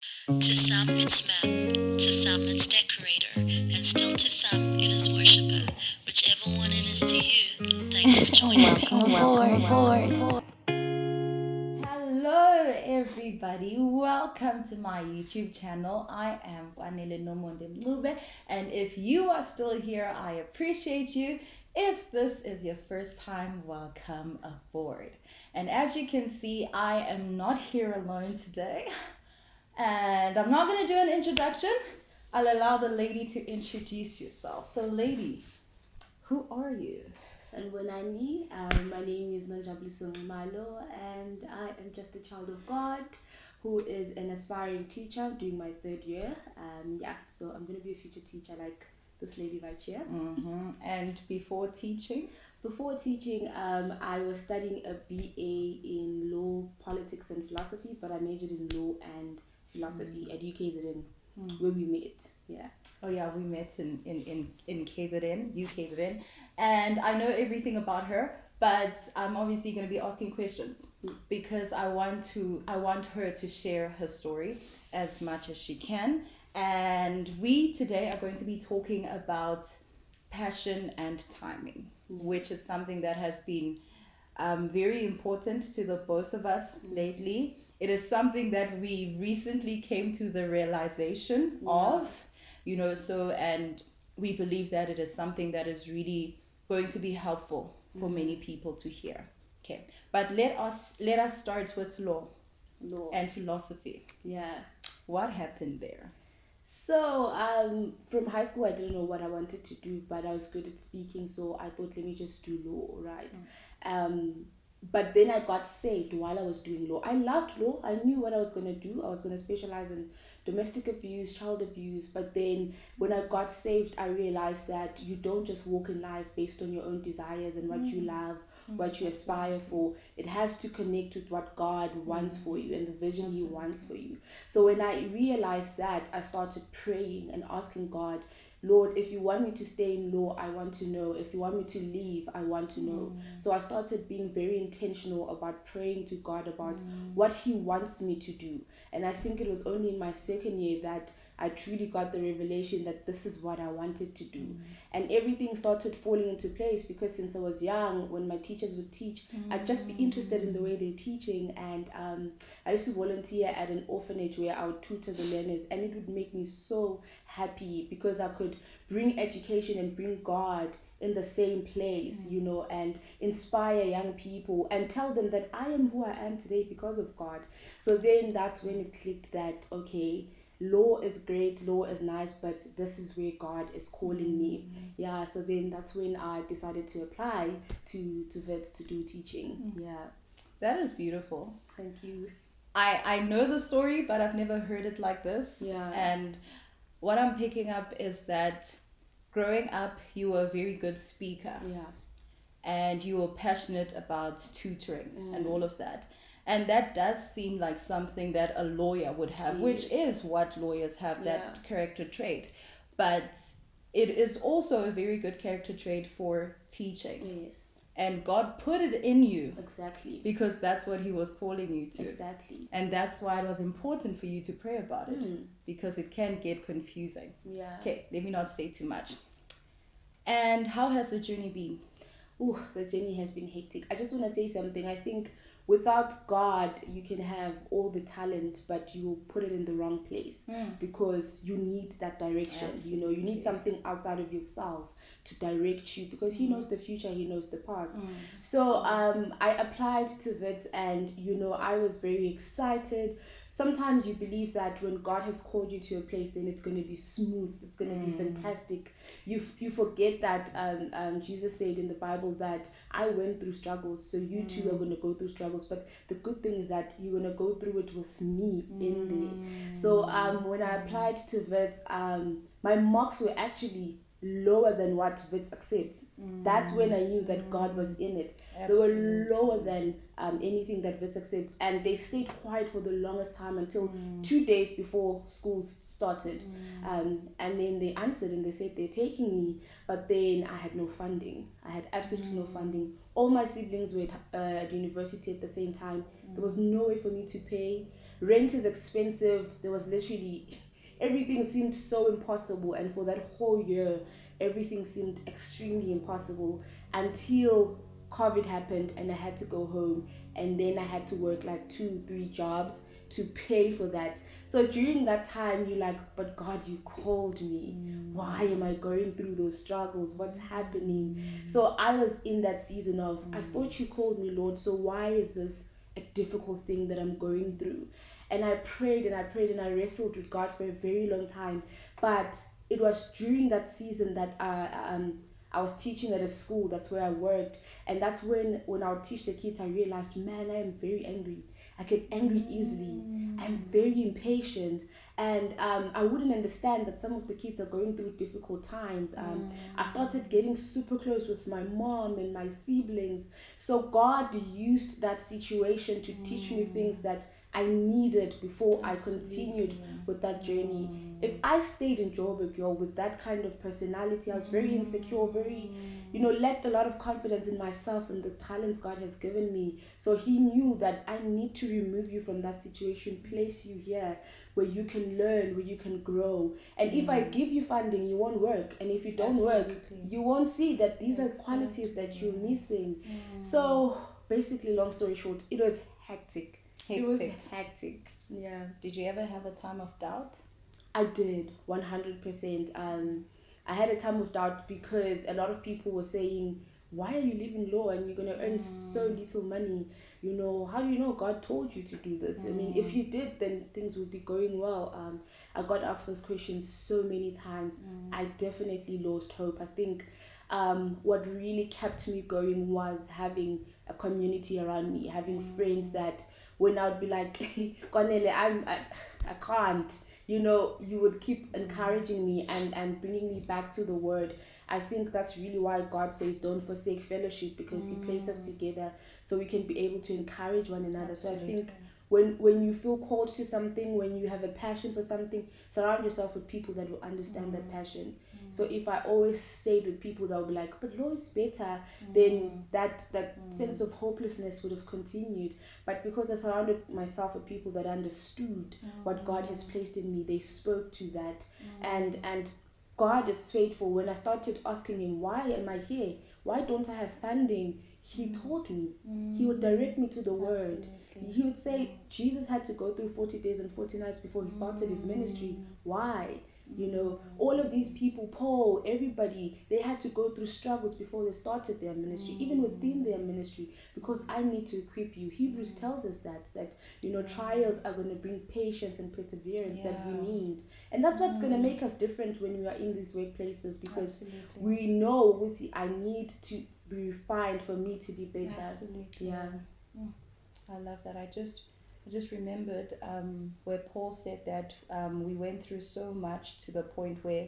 To some it's man, to some it's decorator, and still to some it is worshipper. Whichever one it is to you, thanks for joining me. Welcome aboard. Hello, everybody. Welcome to my YouTube channel. I am Kwanele Nomonde Mlube, and if you are still here, I appreciate you. If this is your first time, welcome aboard. And as you can see, I am not here alone today, and I'm not going to do an introduction. I'll allow the lady to introduce yourself. So, lady, who are you? Sanbonani, my name is Nonjabuliso Malo, and I am just a child of God who is an aspiring teacher doing my third year. So I'm going to be a future teacher like this lady right here. And before teaching? Before teaching, I was studying a BA in law, politics, and philosophy, but I majored in law and philosophy at UKZN, where we met. Yeah. Oh yeah, we met in KZN, UKZN, and I know everything about her, but I'm obviously going to be asking questions because I want her to share her story as much as she can. And we today are going to be talking about passion and timing, which is something that has been very important to the both of us lately. It is something that we recently came to the realization of, and we believe that it is something that is really going to be helpful for many people to hear. Okay, but let us start with law and philosophy. Yeah. What happened there? So, from high school, I didn't know what I wanted to do, but I was good at speaking, so I thought, let me just do law, right? But then I got saved while I was doing law. I loved law. I knew what I was going to do. I was going to specialize in domestic abuse, child abuse. But then when I got saved, I realized that you don't just walk in life based on your own desires and what you love, what you aspire for. It has to connect with what God wants for you and the vision He wants for you. So when I realized that, I started praying and asking God, Lord, if you want me to stay in law, I want to know. If you want me to leave, I want to know. So I started being very intentional about praying to God about what He wants me to do. And I think it was only in my second year that I truly got the revelation that this is what I wanted to do. And everything started falling into place because since I was young, when my teachers would teach, I'd just be interested in the way they're teaching. And I used to volunteer at an orphanage where I would tutor the learners, and it would make me so happy because I could bring education and bring God in the same place, and inspire young people and tell them that I am who I am today because of God. So then that's when it clicked that, okay, law is great, law is nice, but this is where God is calling me. Yeah, so then that's when I decided to apply to vets to do teaching. Yeah. That is beautiful. Thank you. I know the story, but I've never heard it like this. Yeah. And what I'm picking up is that growing up, you were a very good speaker. Yeah. And you were passionate about tutoring and all of that. And that does seem like something that a lawyer would have, which is what lawyers have, that character trait. But it is also a very good character trait for teaching. Yes. And God put it in you. Exactly. Because that's what He was calling you to. Exactly. And that's why it was important for you to pray about it. Because it can get confusing. Yeah. Okay, let me not say too much. And how has the journey been? Ooh, the journey has been hectic. I just want to say something. I think without God, you can have all the talent, but you will put it in the wrong place because you need that direction. Absolutely. You need something outside of yourself to direct you because He knows the future, He knows the past. So I applied to VITS, and I was very excited. Sometimes you believe that when God has called you to a place, then it's going to be smooth, it's going to be fantastic. You forget that Jesus said in the Bible that I went through struggles, so you too are going to go through struggles. But the good thing is that you're going to go through it with me in there. So when I applied to VITS, my marks were actually lower than what VITS accepts. That's when I knew that God was in it. Absolutely. They were lower than anything that VITS accepts, and they stayed quiet for the longest time until 2 days before school started. And then they answered and they said they're taking me, but then I had no funding. I had absolutely no funding. All my siblings were at university at the same time. There was no way for me to pay. rent is expensive. There was literally everything seemed so impossible, and for that whole year, everything seemed extremely impossible until COVID happened and I had to go home, and then I had to work like 2 3 jobs to pay for that. So during that time you're like, but God, you called me. Why am I going through those struggles? What's happening? So I was in that season of, I thought you called me, Lord, so why is this a difficult thing that I'm going through? And I prayed and I prayed and I wrestled with God for a very long time. But it was during that season that I was teaching at a school. That's where I worked, and that's when I would teach the kids, I realized, man, I am very angry. I get angry easily. I'm very impatient, and I wouldn't understand that some of the kids are going through difficult times. I started getting super close with my mom and my siblings. So God used that situation to teach me things that I needed before I continued with that journey. If I stayed in Joburg, yo, with that kind of personality, I was very insecure, very, lacked a lot of confidence in myself and the talents God has given me. So He knew that I need to remove you from that situation, place you here where you can learn, where you can grow. And if I give you funding, you won't work. And if you don't work, you won't see that these are qualities that you're missing. So basically, long story short, it was hectic. It was hectic. Yeah. Did you ever have a time of doubt? I did, 100%. I had a time of doubt because a lot of people were saying, why are you living low and you're going to earn so little money? How do you know God told you to do this? I mean, if you did, then things would be going well. I got asked those questions so many times. I definitely lost hope. I think what really kept me going was having a community around me, having friends that when I would be like, Cornelia, I can't, you would keep encouraging me and bringing me back to the word. I think that's really why God says don't forsake fellowship, because He placed us together so we can be able to encourage one another. Absolutely. So I think when you feel called to something, when you have a passion for something, surround yourself with people that will understand that passion. So if I always stayed with people that would be like, but law is better, then that sense of hopelessness would have continued. But because I surrounded myself with people that understood what God has placed in me, they spoke to that. And God is faithful. When I started asking Him, why am I here? Why don't I have funding? He taught me. He would direct me to the word. Absolutely. He would say, Jesus had to go through 40 days and 40 nights before He started His ministry. Why? All of these people, Paul, everybody, they had to go through struggles before they started their ministry, even within their ministry, because I need to equip you. Hebrews tells us that trials are going to bring patience and perseverance that we need. And that's what's going to make us different when we are in these workplaces, because we know I need to be refined for me to be better. Absolutely. Yeah. I love that. I just remembered where Paul said that we went through so much to the point where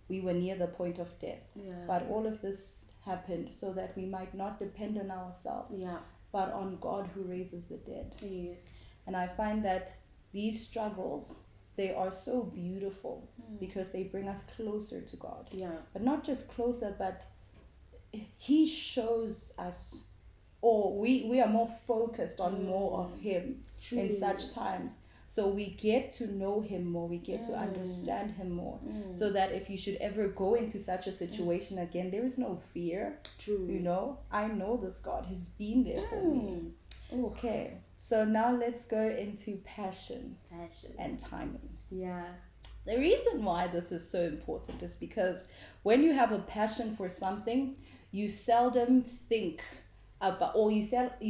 we were near the point of death. Yeah. But all of this happened so that we might not depend on ourselves, but on God who raises the dead. Yes. And I find that these struggles, they are so beautiful because they bring us closer to God. Yeah. But not just closer, but He shows us, or we are more focused on more of Him. True. In such times. So we get to know Him more, we get to understand Him more, so that if you should ever go into such a situation again, there is no fear. True. I know this God, He's been there for me. Okay, so now let's go into passion and timing. Yeah. The reason why this is so important is because when you have a passion for something, you seldom think about, or you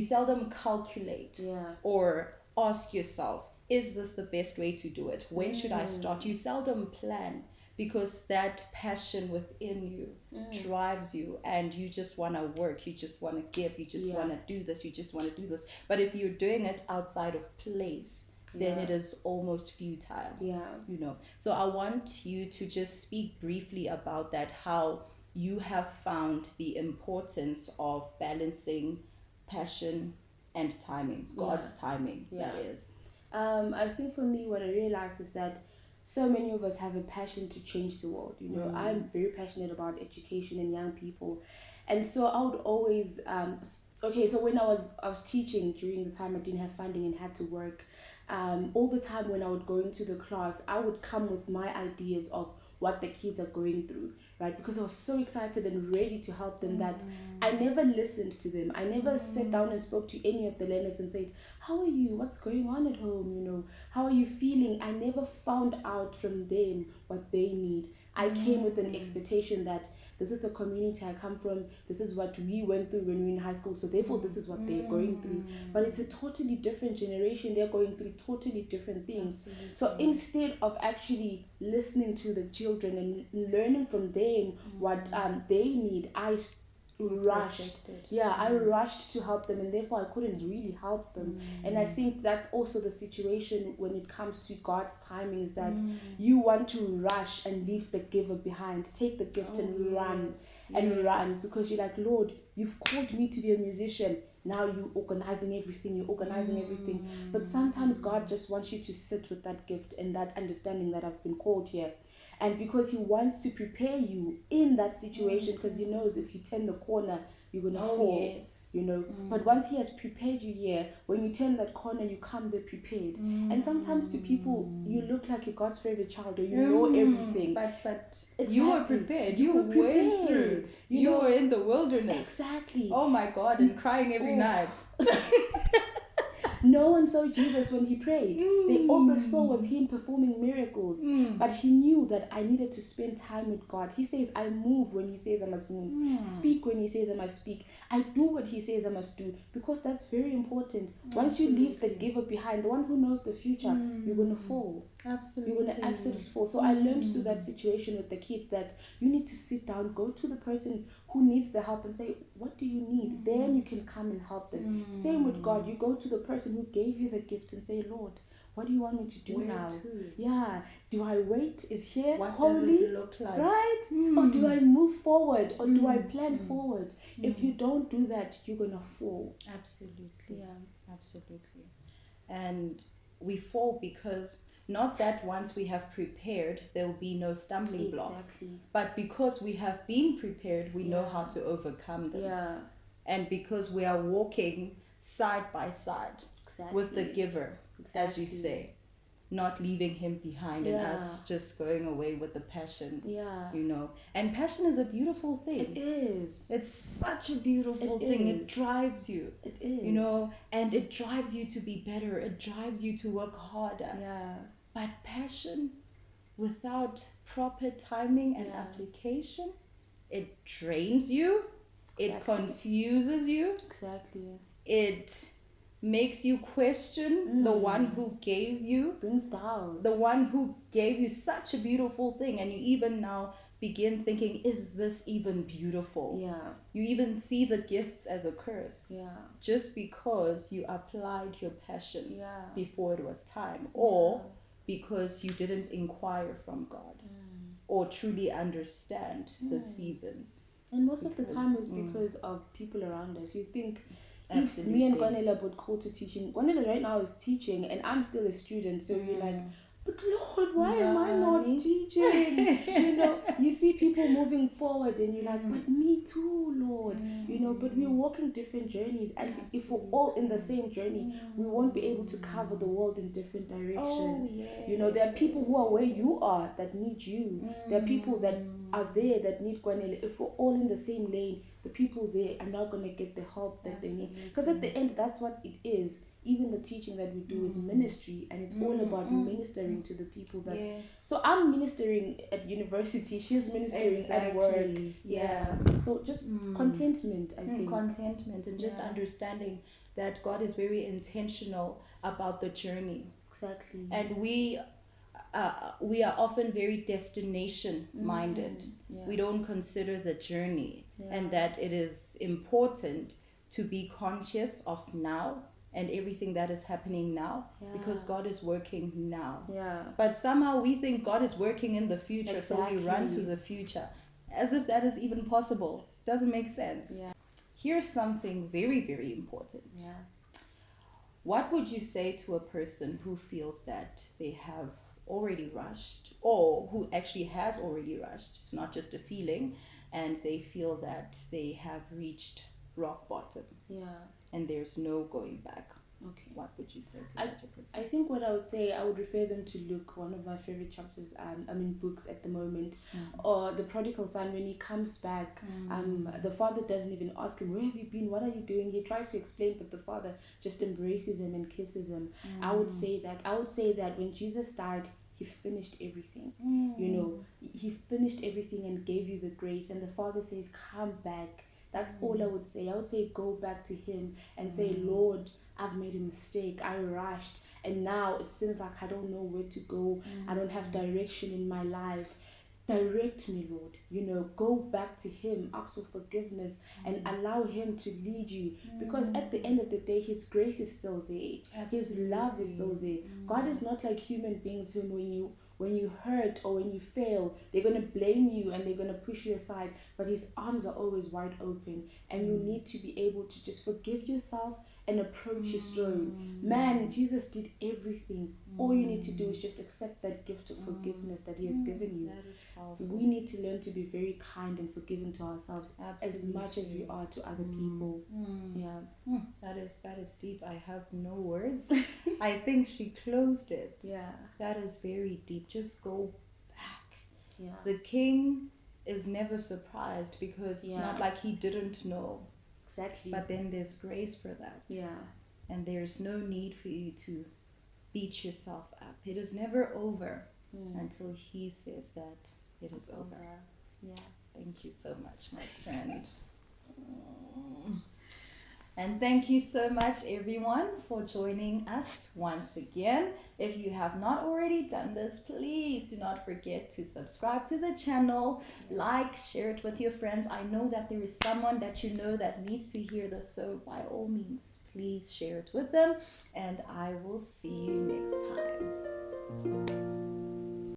seldom calculate or ask yourself, is this the best way to do it? When should I start? You seldom plan, because that passion within you drives you, and you just want to work, you just want to give, you just want to do this, you just want to do this. But if you're doing it outside of place, then it is almost futile. So I want you to just speak briefly about that, how you have found the importance of balancing passion and timing, God's timing, that is. I think for me, what I realized is that so many of us have a passion to change the world. I'm very passionate about education and young people. And so I would always, so when I was teaching during the time I didn't have funding and had to work, All the time when I would go into the class, I would come with my ideas of what the kids are going through, right? Because I was so excited and ready to help them that I never listened to them. I never sat down and spoke to any of the learners and said, how are you? What's going on at home? How are you feeling? I never found out from them what they need. I came with an expectation that this is the community I come from, this is what we went through when we were in high school, so therefore this is what they're going through. But it's a totally different generation, they're going through totally different things. Absolutely. So instead of actually listening to the children and learning from them what they need, I rushed I rushed to help them, and therefore I couldn't really help them. And I think that's also the situation when it comes to God's timing, is that you want to rush and leave the giver behind, take the gift and run because you're like, Lord, you've called me to be a musician, now you're organizing everything. But sometimes God just wants you to sit with that gift and that understanding that I've been called here. And because he wants to prepare you in that situation, because he knows if you turn the corner, you're going to fall, But once he has prepared you here, when you turn that corner, you come there prepared. And sometimes to people, you look like you're God's favorite child, or you know everything. But exactly. You were prepared. You were way through. You were in the wilderness. Exactly. Oh my God, and crying every night. No one saw Jesus when he prayed. All they saw was him performing miracles. But he knew that I needed to spend time with God. He says, I move when he says I must move. Speak when he says I must speak. I do what he says I must do, because that's very important. Once you leave the giver behind, the one who knows the future, you're going to fall. Absolutely. You're going to absolutely fall. So I learned through that situation with the kids that you need to sit down, go to the person who needs the help and say, what do you need? Then you can come and help them. Same with God. You go to the person who gave you the gift and say, Lord, what do you want me to do now? Yeah. Do I wait? Is here what holy? Does it look like? Right? Or do I move forward? Or do I plan forward? If you don't do that, you're going to fall. Absolutely. Yeah. Absolutely. And we fall because not that once we have prepared, there will be no stumbling blocks. But because we have been prepared, we know how to overcome them. Yeah. And because we are walking side by side with the giver, as you say, not leaving him behind and us just going away with the passion. Yeah. And passion is a beautiful thing. It is. It's such a beautiful thing. It drives you. It is. And it drives you to be better. It drives you to work harder. Yeah. But passion without proper timing and application, it drains you. It confuses you. Exactly. It makes you question the one who gave you. Brings doubt. The one who gave you such a beautiful thing. And you even now begin thinking, is this even beautiful? Yeah. You even see the gifts as a curse. Yeah. Just because you applied your passion before it was time. Or because you didn't inquire from God. Or truly understand the seasons. And most of the time it's because of people around us. You think, Absolutely. if me and Gwanela would call to teaching, Gwanela right now is teaching and I'm still a student, so you're like, but Lord, why am I not teaching? You see people moving forward and you're like, but me too, Lord. But we're walking different journeys, and if we're all in the same journey, we won't be able to cover the world in different directions. There are people who are where you are that need you. There are people that are there that need Gwanele. If we're all in the same lane, the people there are not going to get the help that they need. Because at the end, that's what it is. Even the teaching that we do is ministry, and it's all about ministering to the people that. So I'm ministering at university, she's ministering at work. So just contentment, I think. Contentment and just understanding that God is very intentional about the journey. Exactly. And we are often very destination minded. We don't consider the journey, and that it is important to be conscious of now and everything that is happening now, because God is working now. But somehow we think God is working in the future, so we run to the future as if that is even possible. Doesn't make sense. Here's something very, very important. What would you say to a person who feels that they have already rushed, or who actually has already rushed? It's not just a feeling, and they feel that they have reached rock bottom and there's no going back. Okay. what would you say to such a person? I think what I would say, I would refer them to Luke, one of my favorite chapters, books at the moment, or the prodigal son. When he comes back, the father doesn't even ask him, where have you been? What are you doing? He tries to explain, but the father just embraces him and kisses him. I would say that when Jesus died, he finished everything. You know, he finished everything and gave you the grace. And the father says, come back. That's all I would say. I would say, go back to him and say, Lord, I've made a mistake. I rushed. And now it seems like I don't know where to go. I don't have direction in my life. Direct me, Lord. You know, go back to him, ask for forgiveness, and allow him to lead you. Because at the end of the day, his grace is still there. His love is still there. God is not like human beings who, when you hurt or when you fail, they're going to blame you and they're going to push you aside. But his arms are always wide open. And you need to be able to just forgive yourself and approach his throne. Man, Jesus did everything. All you need to do is just accept that gift of forgiveness that he has given you. That is powerful. We need to learn to be very kind and forgiving to ourselves as much as we are to other people. Yeah. That is deep. I have no words. I think she closed it. Yeah. That is very deep. Just go back. Yeah. The king is never surprised because it's Yeah. not like he didn't know. Exactly. But then there's grace for that. yeah. And there's no need for you to beat yourself up. It is never over until he says that it is over. Yeah. Thank you so much, my friend. And thank you so much, everyone, for joining us once again. If you have not already done this, please do not forget to subscribe to the channel, like, share it with your friends. I know that there is someone that you know that needs to hear this, so by all means, please share it with them. And I will see you next time.